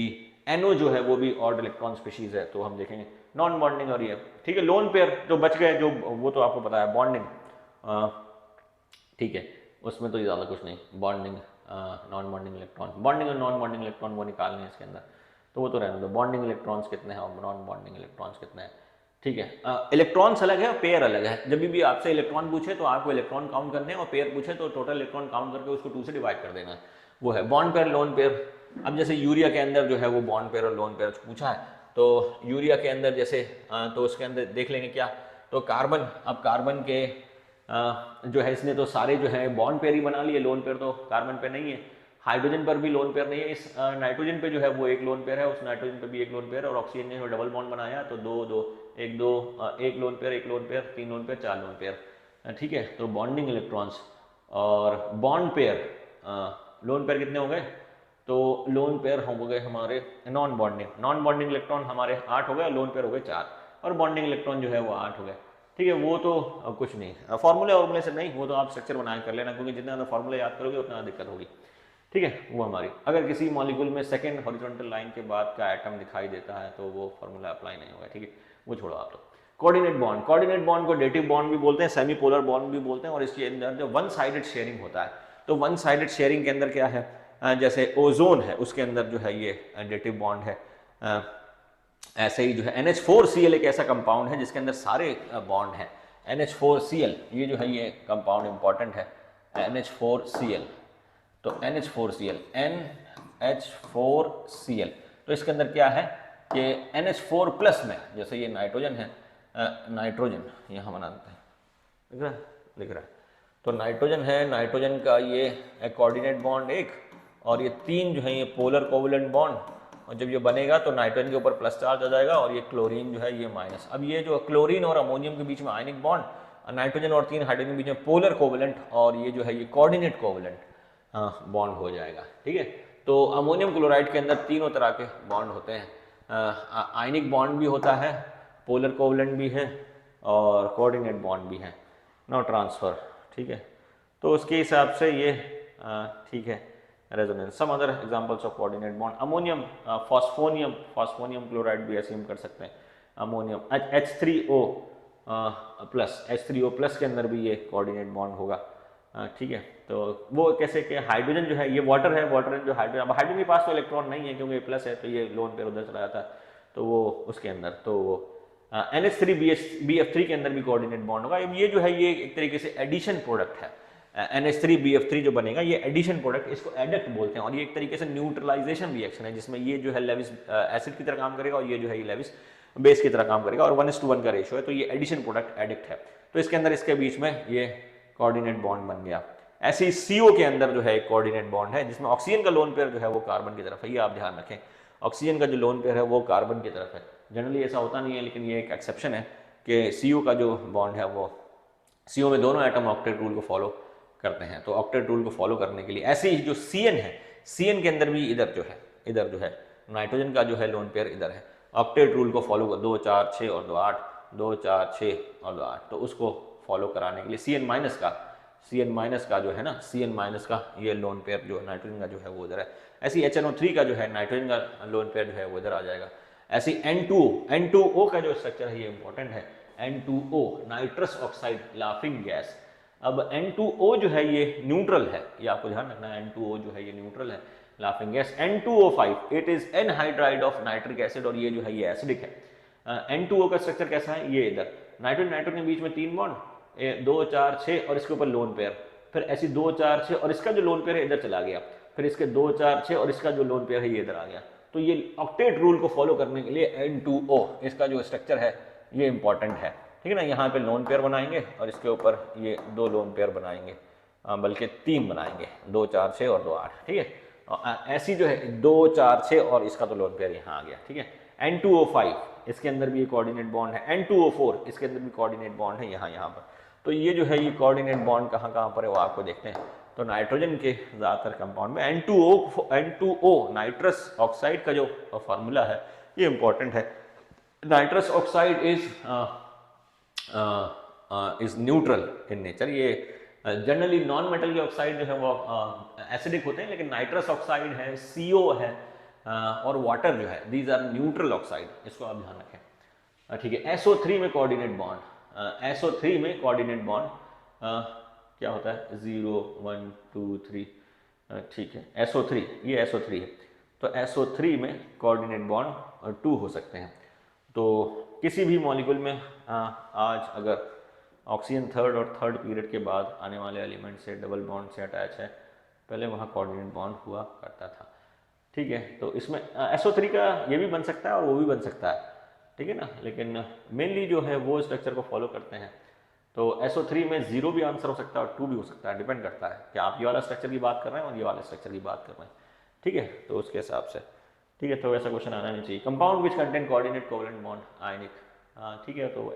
Speaker 1: NO जो है वो भी ऑड इलेक्ट्रॉन स्पीशीज है। तो हम देखेंगे नॉन बॉन्डिंग और ये। ठीक है, लोन पेयर जो बच गए जो, वो तो आपको पता है बॉन्डिंग। ठीक है, उसमें तो ज़्यादा कुछ नहीं, bonding non bonding electron, bonding और नॉन बॉन्डिंग इलेक्ट्रॉन वो निकालने हैं इसके अंदर, तो वो तो रहने दो। बॉन्डिंग इलेक्ट्रॉन्स कितने हैं और नॉन बॉन्डिंग इलेक्ट्रॉन्स कितने हैं। ठीक है, इलेक्ट्रॉन्स अलग है और पेयर अलग है। जब भी आपसे इलेक्ट्रॉन पूछे तो आपको इलेक्ट्रॉन काउंट करने हैं, और पेयर पूछे तो टोटल इलेक्ट्रॉन काउंट करके उसको 2 से डिवाइड कर देना है, वो है बॉन्ड पेयर, लोन पेयर। अब जैसे यूरिया के अंदर जो है वो बॉन्ड पेयर और लोन पेयर पूछा है, तो यूरिया के अंदर जैसे तो उसके अंदर देख लेंगे क्या, तो कार्बन, अब कार्बन के जो है इसने तो सारे जो है बॉन्ड पेयर ही बना लिए, लोन पेयर तो कार्बन पे नहीं है। हाइड्रोजन पर भी लोन पेयर नहीं है, इस नाइट्रोजन पे जो है वो एक लोन पेयर है, उस नाइट्रोजन पे भी एक लोन पेयर, और ऑक्सीजन ने डबल बॉन्ड बनाया तो दो दो, एक दो, एक लोन पेयर, एक लोन पेयर, तीन लोन पेयर, चार लोन पेयर, ठीक है। तो बॉन्डिंग इलेक्ट्रॉन्स और बॉन्ड पेयर, लोन पेयर कितने हो गए, तो लोन पेयर हो गए हमारे नॉन बॉन्डिंग इलेक्ट्रॉन हमारे 8 हो गए, लोन पेयर हो गए 4, और बॉन्डिंग इलेक्ट्रॉन जो है वो 8 हो गए, ठीक है। वो तो कुछ नहीं, फॉर्मूले से नहीं, वो तो आप स्ट्रक्चर बना कर लेना, क्योंकि जितना ज़्यादा फॉर्मूले याद करोगे उतना दिक्कत होगी, ठीक है। वो हमारी, अगर किसी मॉलिक्यूल में सेकंड हॉरिजॉन्टल लाइन के बाद का एटम दिखाई देता है तो वो फॉर्मूला अप्लाई नहीं होगा, ठीक है, वो छोड़ो आप लोग। कोऑर्डिनेट बॉन्ड को डेटिव बॉन्ड भी बोलते हैं, सेमी पोलर बॉन्ड भी बोलते हैं, और इसके अंदर जो वन साइडेड शेयरिंग होता है, तो वन साइडेड शेयरिंग के अंदर क्या है, जैसे ओजोन है उसके अंदर जो है ये डेटिव बॉन्ड है, ऐसे ही जो है NH4Cl एक ऐसा कंपाउंड है जिसके अंदर सारे बॉन्ड हैं, NH4Cl ये जो है ये कंपाउंड इंपॉर्टेंट है, NH4Cl, तो NH4Cl, NH4Cl, तो इसके अंदर क्या है कि NH4 प्लस में, जैसे ये नाइट्रोजन है, नाइट्रोजन यहाँ बनाते हैं, लिख रहा है, तो नाइट्रोजन है, नाइट्रोजन का ये कोऑर्डिनेट बॉन्ड एक, और ये तीन जो है ये पोलर कोवलेंट बॉन्ड, और जब ये बनेगा तो नाइट्रोजन के ऊपर प्लस चार्ज आ जाएगा, और ये क्लोरीन जो है ये माइनस। अब ये जो क्लोरीन और अमोनियम के बीच में आयनिक बॉन्ड, नाइट्रोजन और तीन हाइड्रोजन के बीच में पोलर कोवलेंट, और ये जो है ये कोऑर्डिनेट कोवलेंट बॉन्ड हो जाएगा, ठीक है। तो अमोनियम क्लोराइड के अंदर तीनों तरह के बॉन्ड होते हैं, आयनिक बॉन्ड भी होता है, पोलर कोवलेंट भी है, और कोऑर्डिनेट बॉन्ड भी है, नो ट्रांसफर, ठीक है। तो उसके हिसाब से ये ठीक है। Resonance, some other examples of coordinate bond, ammonium phosphonium chloride भी ऐसे हम कर सकते हैं, ammonium H3O plus, H3O plus के अंदर भी ये कोऑर्डिनेट बॉन्ड होगा, ठीक है। तो वो कैसे कि हाइड्रोजन जो है ये वाटर है, वाटर जो हाइड्रोजन, अब हाइड्रोजन के पास तो इलेक्ट्रॉन नहीं है क्योंकि प्लस है, तो ये लोन पेयर उधर चला जाता है, तो वो उसके अंदर, तो वो NH3BF3 के अंदर भी कोऑर्डिनेट बॉन्ड होगा। ये जो है ये एक तरीके से एडिशन प्रोडक्ट है, NH3BF3 जो बनेगा ये एडिशन प्रोडक्ट, इसको एडक्ट बोलते हैं, और ये एक तरीके से न्यूट्रलाइजेशन रिएक्शन है, जिसमें ये जो है लेविस एसिड की तरह काम करेगा, और ये जो है ये लेविस बेस की तरह काम करेगा, और 1:1 का रेशियो है, तो ये एडिशन प्रोडक्ट एडिक्ट है, तो इसके अंदर इसके बीच में ये कोऑर्डिनेट बॉन्ड बन गया। ऐसे ही CO के अंदर जो है एक कोऑर्डिनेट बॉन्ड है, जिसमें ऑक्सीजन का लोन पेयर जो है वो कार्बन की तरफ है, ये आप ध्यान रखें, ऑक्सीजन का जो लोन पेयर है वो कार्बन की तरफ है। जनरली ऐसा होता नहीं है, लेकिन ये एक एक्सेप्शन है कि CO का जो बॉन्ड है वो, CO में दोनों एटम ऑक्टेट रूल को फॉलो करते हैं, तो ऑक्टेट रूल को फॉलो करने के लिए ऐसे ही जो CN है, CN के अंदर भी इधर जो है नाइट्रोजन का जो है लोन पेयर इधर है, ऑक्टेट रूल को फॉलो कर 2 4 6 और 2 8, 2 4 6 और 2 8, तो उसको फॉलो कराने के लिए CN माइनस का जो है ना, CN माइनस का ये लोन पेयर जो नाइट्रोजन का जो है वो उधर है। ऐसे ही HNO3 का जो है नाइट्रोजन का लोन पेयर जो है वो इधर आ जाएगा। ऐसे ही N2O का जो स्ट्रक्चर है ये इंपॉर्टेंट है, N2O nitrous oxide laughing gas. अब N2O जो है ये न्यूट्रल है, ये आपको ध्यान रखना है, N2O जो है ये न्यूट्रल है, laughing gas. N2O5 it is anhydride of nitric acid, और ये जो है ये एसिडिक है। N2O का स्ट्रक्चर कैसा है, ये इधर नाइट्रोजन के बीच में 3 बॉन्ड, 2 4 6 और इसके ऊपर लोन पेयर, फिर ऐसी 2 4 6 और इसका जो लोन पेयर है इधर चला गया, फिर इसके 2 4 6 और इसका जो लोन पेयर है ये इधर आ गया। तो ये ऑक्टेट रूल को फॉलो करने के लिए N2O इसका जो स्ट्रक्चर है ये इंपॉर्टेंट है, ठीक है ना। यहाँ पे लोन पेयर बनाएंगे और इसके ऊपर ये 2 लोन पेयर बनाएंगे, बल्कि 3 बनाएंगे, 2 4 6 और 2 8, ठीक है। ऐसी जो है 2 4 6 और इसका तो लोन पेयर यहाँ आ गया, ठीक है। N2O5 इसके अंदर भी कोऑर्डिनेट बॉन्ड है, N2O4 इसके अंदर भी कोऑर्डिनेट बॉन्ड है यहाँ पर। तो ये जो है ये कोऑर्डिनेट बॉन्ड कहाँ पर है वो आपको देखते हैं। तो नाइट्रोजन के ज़्यादातर कंपाउंड में N2O नाइट्रस ऑक्साइड का जो फार्मूला है ये इंपॉर्टेंट है। Nitrous oxide is neutral in nature. ये जनरली नॉन मेटल के ऑक्साइड जो है वो एसिडिक होते हैं, लेकिन नाइट्रस ऑक्साइड है, CO है और वाटर जो है, दीज आर न्यूट्रल ऑक्साइड, इसको आप ध्यान रखें, ठीक है। SO3 में कोऑर्डिनेट बॉन्ड, SO3 में कोऑर्डिनेट बॉन्ड क्या होता है, 0 1 2 3, ठीक है। SO3 ये SO3 है, तो SO3 में कोऑर्डिनेट बॉन्ड 2 हो सकते हैं। तो किसी भी मॉलिक्यूल में आज अगर ऑक्सीजन थर्ड और थर्ड पीरियड के बाद आने वाले एलिमेंट से डबल बॉन्ड से अटैच है, पहले वहाँ कोऑर्डिनेट बॉन्ड हुआ करता था। ठीक है, तो इसमें SO3 का ये भी बन सकता है और वो भी बन सकता है, ठीक है ना, लेकिन मेनली जो है वो स्ट्रक्चर को फॉलो करते हैं। तो SO3 में 0 भी आंसर हो सकता है और 2 भी हो सकता है, डिपेंड करता है कि आप ये वाला स्ट्रक्चर की बात कर रहे हैं और ये वाले स्ट्रक्चर की बात कर रहे हैं, ठीक है, तो उसके हिसाब से, ठीक है, तो ऐसा क्वेश्चन आना नहीं चाहिए। Compound which contain coordinate covalent bond ionic, ठीक है, तो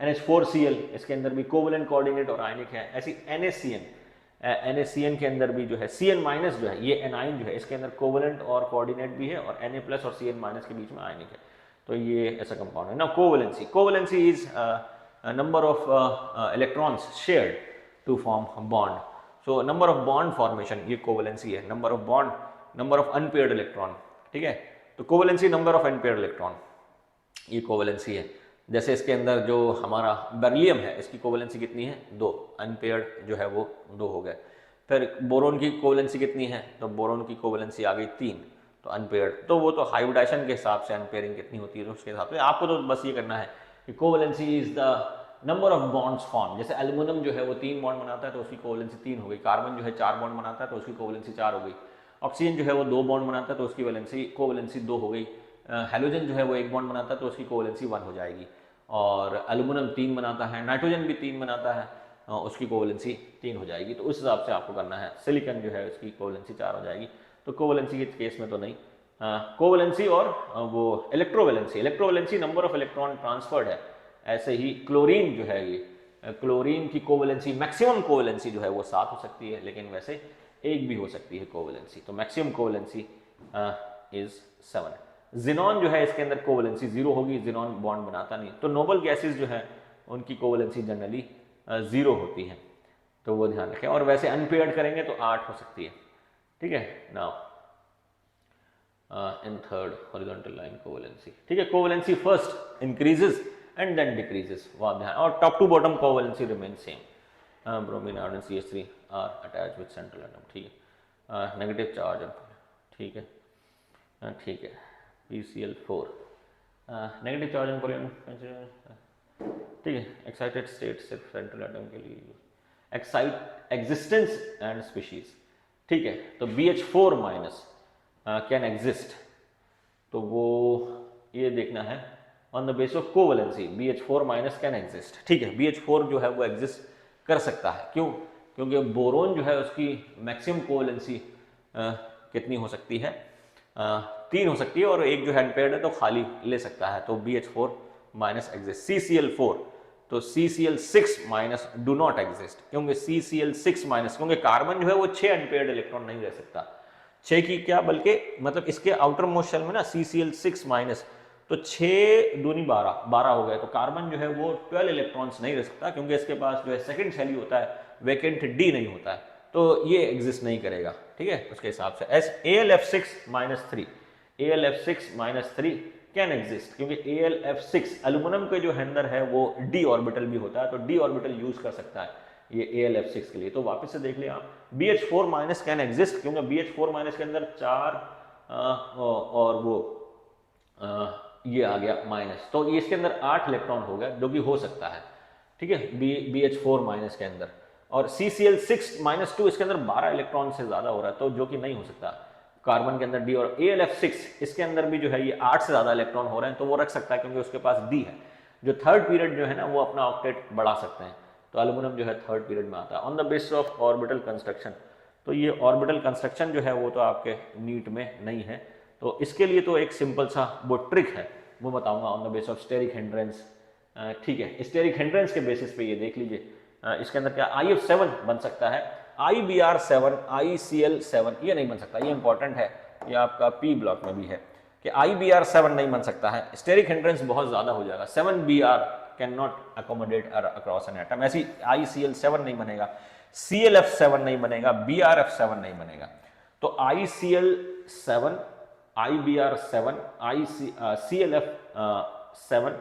Speaker 1: NH4Cl इसके अंदर भी कोवेलेंट कोऑर्डिनेट और आयनिक है। ऐसी NaCN के अंदर भी जो है Cn माइनस जो है ये एनाइन जो है इसके अंदर कोवेलेंट और कोऑर्डिनेट भी है और Na प्लस और Cn माइनस के बीच में आयनिक है, तो ये ऐसा कंपाउंड है ना। Covalency is number of electrons shared to form bond, so number of bond formation ये कोवेलेंसी है, number of bond, number of unpaired electron, ठीक है, तो covalency number of unpaired electron ये कोवेलेंसी है। जैसे इसके अंदर जो हमारा बेरिलियम है इसकी कोवेलेंसी कितनी है 2, अनपेयर्ड जो है वो 2 हो गए। फिर बोरोन की कोवेलेंसी कितनी है, तो बोरोन की कोवेलेंसी आ गई 3, तो अनपेयर्ड, तो वो तो हाइब्रिडाइजेशन के हिसाब से अनपेयरिंग कितनी होती है तो उसके हिसाब से आपको तो बस ये करना है कि covalency is the number of bonds form. जैसे एल्युमिनियम जो है वो 3 बॉन्ड बनाता है तो उसकी कोवेलेंसी 3 हो गई, कार्बन जो है 4 बॉन्ड बनाता है तो उसकी कोवेलेंसी 4 हो गई, ऑक्सीजन जो है वो 2 बॉन्ड बनाता है तो उसकी कोवेलेंसी 2 हो गई, हेलोजन जो है वो 1 बॉन्ड बनाता है तो उसकी कोवेलेंसी 1 हो जाएगी, और एल्युमिनियम 3 बनाता है, नाइट्रोजन भी 3 बनाता है, उसकी कोवेलेंसी 3 हो जाएगी, तो उस हिसाब से आपको करना है। सिलिकॉन जो है उसकी कोवेलेंसी 4 हो जाएगी, तो कोवेलेंसी के केस में तो नहीं, कोवेलेंसी और वो इलेक्ट्रोवेलेंसी नंबर ऑफ इलेक्ट्रॉन ट्रांसफर्ड है। ऐसे ही क्लोरीन जो है ये क्लोरीन की कोवेलेंसी मैक्सिमम कोवेलेंसी जो है वो 7 हो सकती है, लेकिन वैसे 1 भी हो सकती है कोवेलेंसी, तो मैक्सिमम कोवेलेंसी इज 7। जिनॉन जो है इसके अंदर कोवेलेंसी 0 होगी, जिनॉन बॉन्ड बनाता नहीं, तो नोबल गैसेस जो है उनकी कोवेलेंसी जनरली 0 होती है, तो वो ध्यान रखें, और वैसे अनपेयर्ड करेंगे तो 8 हो सकती है, ठीक है। Now in third horizontal line covalency, ठीक है, covalency first increases and then decreases, वह ध्यान, और top to bottom covalency remain same, bromine iodine CH3 are attach with central atom, ठीक है, नेगेटिव चार्ज, ठीक है, ठीक है, PCl4 negative charge and polarity, ठीक है, एक्साइटेड स्टेट सिर्फ सेंट्रल एटम के लिए, एक्साइट एग्जिस्टेंस एंड स्पीशीज, ठीक है, तो BH4 माइनस कैन एग्जिस्ट, तो वो ये देखना है on the base of covalency, BH4 minus can exist, ठीक है, BH4 जो है वो एग्जिस्ट कर सकता है, क्यों, क्योंकि बोरोन जो है उसकी मैक्सिमम कोवेलेंसी कितनी हो सकती है, 3 हो सकती है, और एक जो है अनपेयर्ड है तो खाली ले सकता है, तो BH4 माइनस एग्जिस्ट। CCl4 तो CCl6 minus do not exist, क्योंकि CCl6 माइनस, क्योंकि कार्बन जो है वो 6 अनपेयर्ड इलेक्ट्रॉन नहीं रह सकता, 6 की क्या, बल्कि मतलब इसके आउटर मोस्ट शेल में ना CCl6 माइनस, तो 6 दूनी 12 हो गए, तो कार्बन जो है वो 12 इलेक्ट्रॉन्स नहीं रह सकता, क्योंकि इसके पास जो है सेकंड शेल ही होता है, वैकेंट D नहीं होता है, तो ये एग्जिस्ट नहीं करेगा, ठीक है, उसके हिसाब से। AlF6 minus 3, AlF6 minus 3 can exist, क्योंकि AlF6 एल्युमिनियम के जो अंदर है वो D ऑर्बिटल भी होता है, तो D ऑर्बिटल यूज कर सकता है ये AlF6 के लिए, तो वापस से देख लिया आप, BH4 माइनस कैन एग्जिस्ट, क्योंकि BH4 माइनस के अंदर 4 और वो ये आ गया माइनस, तो ये इसके अंदर 8 इलेक्ट्रॉन हो गया, जो कि हो सकता है, ठीक है, BH4 माइनस के अंदर, और CCl6 माइनस 2 इसके अंदर 12 इलेक्ट्रॉन से ज्यादा हो रहा है, तो जो कि नहीं हो सकता कार्बन के अंदर D, और AlF6 इसके अंदर भी जो है ये 8 से ज्यादा इलेक्ट्रॉन हो रहे हैं, तो वो रख सकता है, क्योंकि उसके पास D है, जो थर्ड पीरियड जो है ना वो अपना ऑक्टेट बढ़ा सकते हैं, तो एल्युमिनियम जो है थर्ड पीरियड में आता है। On the basis of orbital construction, तो ये ऑर्बिटल कंस्ट्रक्शन जो है वो तो आपके नीट में नहीं है, तो इसके लिए तो एक सिंपल सा वो ट्रिक है वो बताऊंगा on the basis of steric hindrance, ठीक है, स्टेरिक हिंड्रेंस के बेसिस पे ये देख लीजिए, इसके अंदर क्या IF7 बन सकता है, IBr7, ICl7 ये नहीं बन सकता, ये इंपॉर्टेंट है, ये आपका P ब्लॉक में भी है कि IBr7 नहीं बन सकता है, स्टेरिक हिंड्रेंस बहुत ज्यादा हो जाएगा, 7Br can not accommodate across an atom, ऐसी ICl7 नहीं बनेगा, ClF7 नहीं बनेगा, BrF7 नहीं बनेगा, तो ICl7, IBr7, ClF7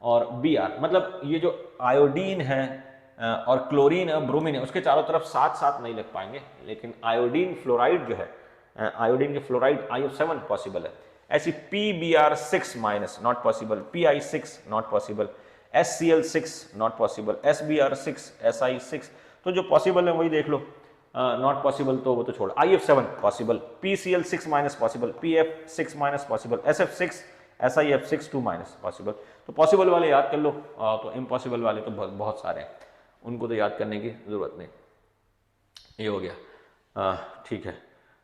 Speaker 1: और Br, मतलब ये जो आयोडीन है और क्लोरीन है, ब्रोमीन है, उसके चारों तरफ साथ साथ नहीं लग पाएंगे, लेकिन आयोडीन फ्लोराइड जो है, आयोडीन के फ्लोराइड IF7 पॉसिबल है, ऐसी PBr6 minus not possible, Pi6 not possible, SCl6 not possible, SBr6, Si6, तो जो पॉसिबल है वही देख लो, नॉट पॉसिबल तो वो तो छोड़, IF7 possible, PCl6 minus possible, PF6 minus possible, SF6, SIF6 2 minus possible. तो पॉसिबल वाले याद कर लो, तो इम्पॉसिबल वाले तो बहुत सारे हैं, उनको तो याद करने की जरूरत नहीं। ये हो गया, ठीक है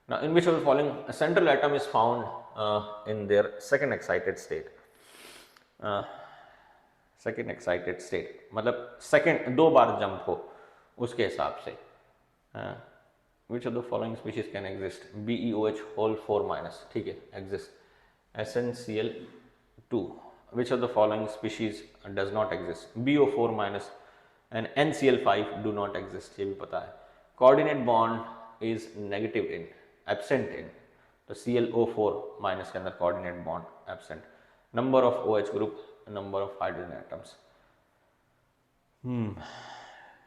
Speaker 1: ना। In which of the following central atom is found in their second excited state. Second excited state मतलब सेकेंड 2 बार जंप हो उसके हिसाब से। Which of the following species can exist, BeOH whole 4 minus, ठीक है, exist. SnCl2, which of the following species does not exist, BO4 minus and NCl5 do not exist, ये भी पता है। Coordinate bond is negative in, absent in, तो ClO4 minus के अंदर coordinate bond absent. Number of OH group, number of hydrogen atoms.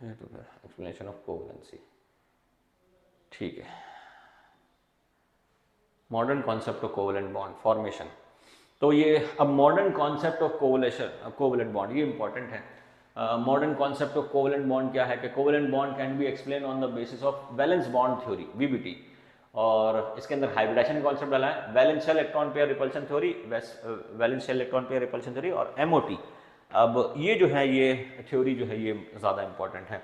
Speaker 1: ये तो explanation of covalency, ठीक है। Modern concept of covalent bond formation, तो ये अब modern concept of covalent bond ये इंपॉर्टेंट है। Modern concept of covalent bond क्या है कि covalent bond can be explain on the basis of valence bond theory, VBT, और इसके अंदर हाइब्रिडाइजेशन कॉन्सेप्ट डाला है, valence shell electron pair repulsion theory, valence shell electron pair repulsion theory और MOT। अब ये जो है ये थ्योरी जो है ये ज़्यादा इंपॉर्टेंट है,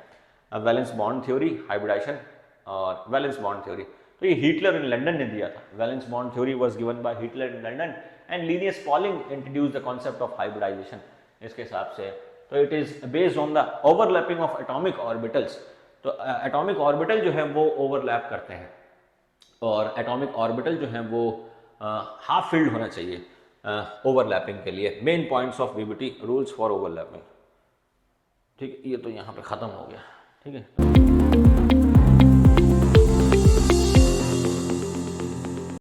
Speaker 1: वैलेंस बॉन्ड थ्योरी, हाइब्रिडाइजेशन और वैलेंस बॉन्ड थ्योरी। तो ये हिटलर इन लंदन ने दिया था, valence bond theory was given by Hitler in London and Linus Pauling introduced the concept of hybridisation इसके हिसाब से। तो it is based on the overlapping of atomic orbitals, तो एटॉमिक ऑर्बिटल जो है वो ओवरलैप करते हैं और एटॉमिक ऑर्बिटल जो है वो हाफ फिल्ड होना चाहिए ओवरलैपिंग के लिए। Main points of VBT, rules for overlapping, ठीक है। ये तो यहाँ पे ख़त्म हो गया, ठीक है।